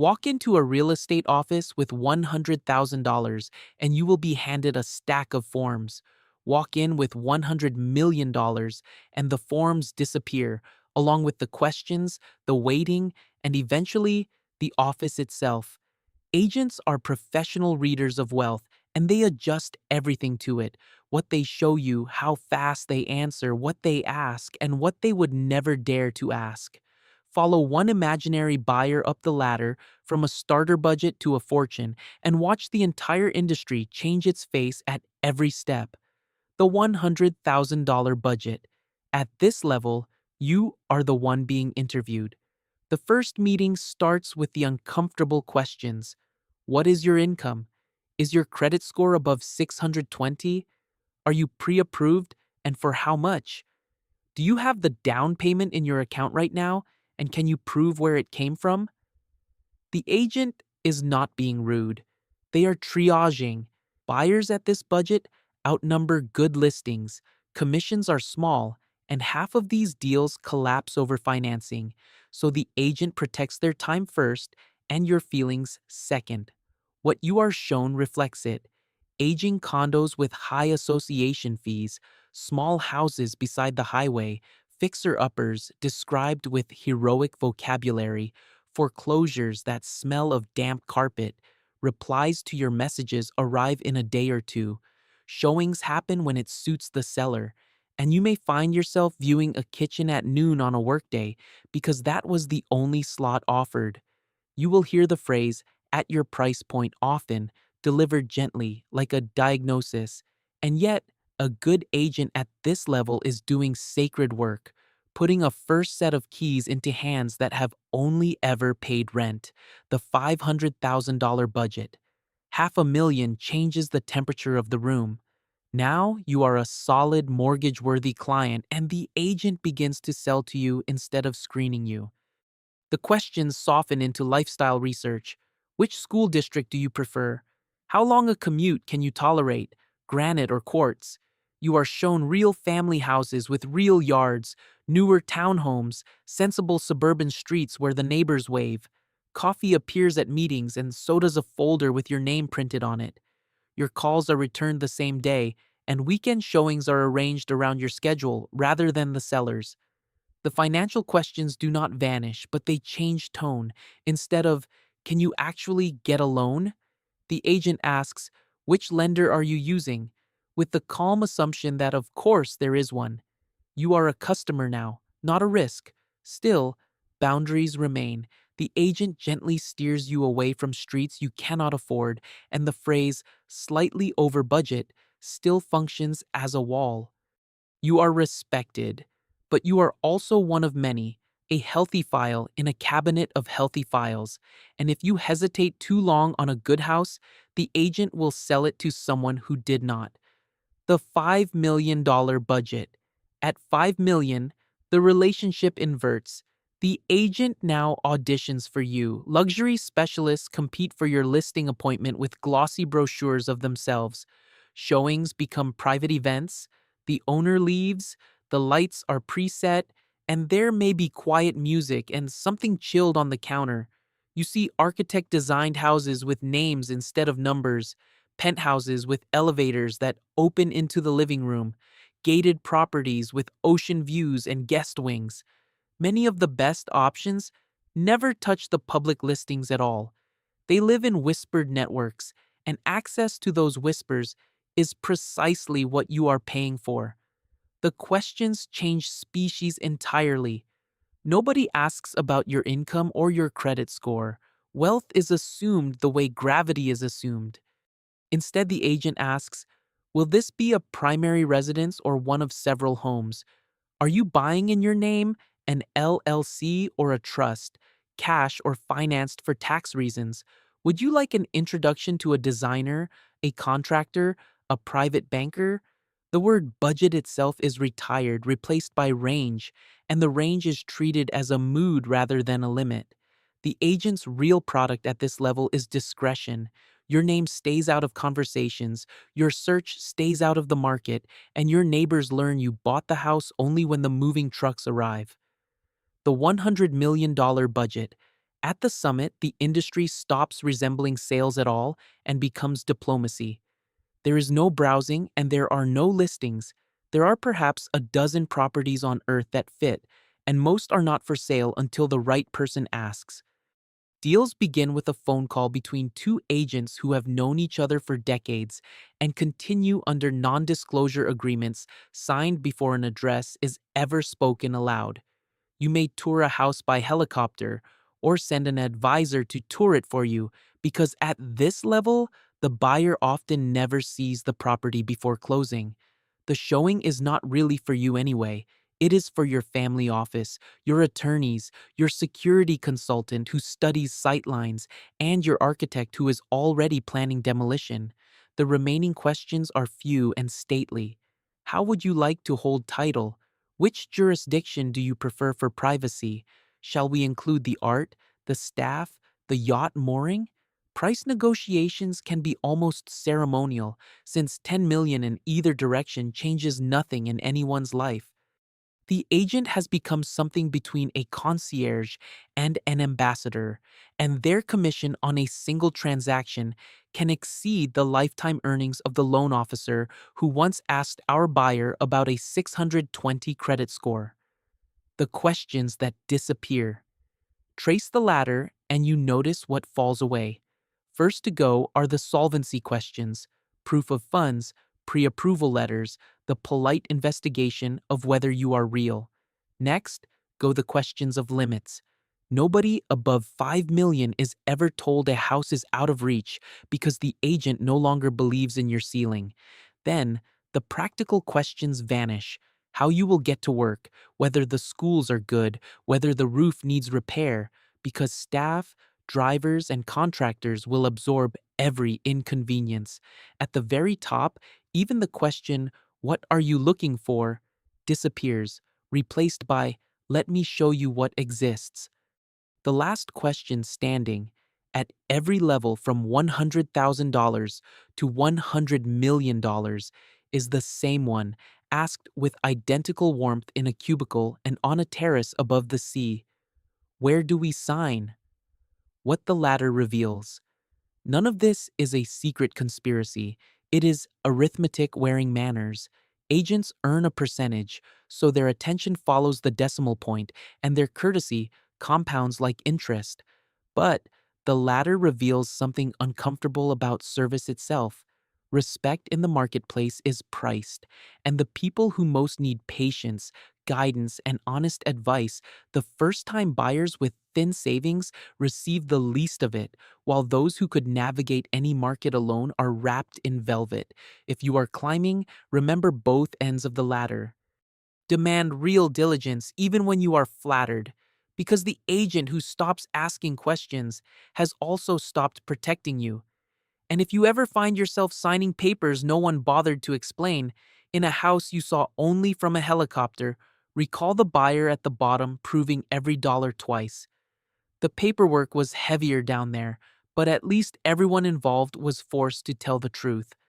Walk into a real estate office with $100,000 and you will be handed a stack of forms. Walk in with $100 million and the forms disappear, along with the questions, the waiting, and eventually the office itself. Agents are professional readers of wealth, and they adjust everything to it. What they show you, how fast they answer, what they ask, and what they would never dare to ask. Follow one imaginary buyer up the ladder from a starter budget to a fortune, and watch the entire industry change its face at every step. The $100,000 budget. At this level, you are the one being interviewed. The first meeting starts with the uncomfortable questions. What is your income? Is your credit score above 620? Are you pre-approved, and for how much? Do you have the down payment in your account right now, and can you prove where it came from? The agent is not being rude. They are triaging. Buyers at this budget outnumber good listings, commissions are small, and half of these deals collapse over financing, so the agent protects their time first and your feelings second. What you are shown reflects it. Aging condos with high association fees, small houses beside the highway, fixer-uppers described with heroic vocabulary, foreclosures that smell of damp carpet, replies to your messages arrive in a day or two, showings happen when it suits the seller, and you may find yourself viewing a kitchen at noon on a workday because that was the only slot offered. You will hear the phrase, at your price point often, delivered gently, like a diagnosis, and yet, a good agent at this level is doing sacred work, putting a first set of keys into hands that have only ever paid rent, the $500,000 budget. $500,000 changes the temperature of the room. Now you are a solid mortgage-worthy client and the agent begins to sell to you instead of screening you. The questions soften into lifestyle research. Which school district do you prefer? How long a commute can you tolerate? Granite or quartz? You are shown real family houses with real yards, newer townhomes, sensible suburban streets where the neighbors wave. Coffee appears at meetings and so does a folder with your name printed on it. Your calls are returned the same day, and weekend showings are arranged around your schedule rather than the seller's. The financial questions do not vanish, but they change tone. Instead of, can you actually get a loan? The agent asks, which lender are you using? With the calm assumption that of course there is one. You are a customer now, not a risk. Still, boundaries remain. The agent gently steers you away from streets you cannot afford, and the phrase, slightly over budget, still functions as a wall. You are respected, but you are also one of many, a healthy file in a cabinet of healthy files, and if you hesitate too long on a good house, the agent will sell it to someone who did not. The $5 million budget. At $5 million, the relationship inverts. The agent now auditions for you. Luxury specialists compete for your listing appointment with glossy brochures of themselves. Showings become private events. The owner leaves, the lights are preset, and there may be quiet music and something chilled on the counter. You see architect-designed houses with names instead of numbers, penthouses with elevators that open into the living room, gated properties with ocean views and guest wings. Many of the best options never touch the public listings at all. They live in whispered networks, and access to those whispers is precisely what you are paying for. The questions change species entirely. Nobody asks about your income or your credit score. Wealth is assumed the way gravity is assumed. Instead, the agent asks, will this be a primary residence or one of several homes? Are you buying in your name, an LLC or a trust, cash or financed for tax reasons? Would you like an introduction to a designer, a contractor, a private banker? The word budget itself is retired, replaced by range, and the range is treated as a mood rather than a limit. The agent's real product at this level is discretion. Your name stays out of conversations, your search stays out of the market, and your neighbors learn you bought the house only when the moving trucks arrive. The $100 million budget. At the summit, the industry stops resembling sales at all and becomes diplomacy. There is no browsing and there are no listings. There are perhaps a dozen properties on Earth that fit, and most are not for sale until the right person asks. Deals begin with a phone call between two agents who have known each other for decades and continue under non disclosure agreements signed before an address is ever spoken aloud. You may tour a house by helicopter or send an advisor to tour it for you because at this level, the buyer often never sees the property before closing. The showing is not really for you anyway. It is for your family office, your attorneys, your security consultant who studies sightlines, and your architect who is already planning demolition. The remaining questions are few and stately. How would you like to hold title? Which jurisdiction do you prefer for privacy? Shall we include the art, the staff, the yacht mooring? Price negotiations can be almost ceremonial, since 10 million in either direction changes nothing in anyone's life. The agent has become something between a concierge and an ambassador, and their commission on a single transaction can exceed the lifetime earnings of the loan officer who once asked our buyer about a 620 credit score. The questions that disappear. Trace the ladder and you notice what falls away. First to go are the solvency questions, proof of funds, pre-approval letters, the polite investigation of whether you are real. Next, go the questions of limits. Nobody above 5 million is ever told a house is out of reach because the agent no longer believes in your ceiling. Then, the practical questions vanish. How you will get to work, whether the schools are good, whether the roof needs repair, because staff, drivers, and contractors will absorb every inconvenience. At the very top, even the question, "What are you looking for?" disappears, replaced by, "Let me show you what exists." The last question standing, at every level from $100,000 to $100 million, is the same one, asked with identical warmth in a cubicle and on a terrace above the sea. Where do we sign? What the latter reveals. None of this is a secret conspiracy. It is arithmetic wearing manners. Agents earn a percentage, so their attention follows the decimal point, and their courtesy compounds like interest. But the latter reveals something uncomfortable about service itself. Respect in the marketplace is priced, and the people who most need patience, guidance, and honest advice, the first time buyers with thin savings, receive the least of it, while those who could navigate any market alone are wrapped in velvet. If you are climbing, remember both ends of the ladder. Demand real diligence even when you are flattered, because the agent who stops asking questions has also stopped protecting you. And if you ever find yourself signing papers no one bothered to explain, in a house you saw only from a helicopter, recall the buyer at the bottom proving every dollar twice. The paperwork was heavier down there, but at least everyone involved was forced to tell the truth.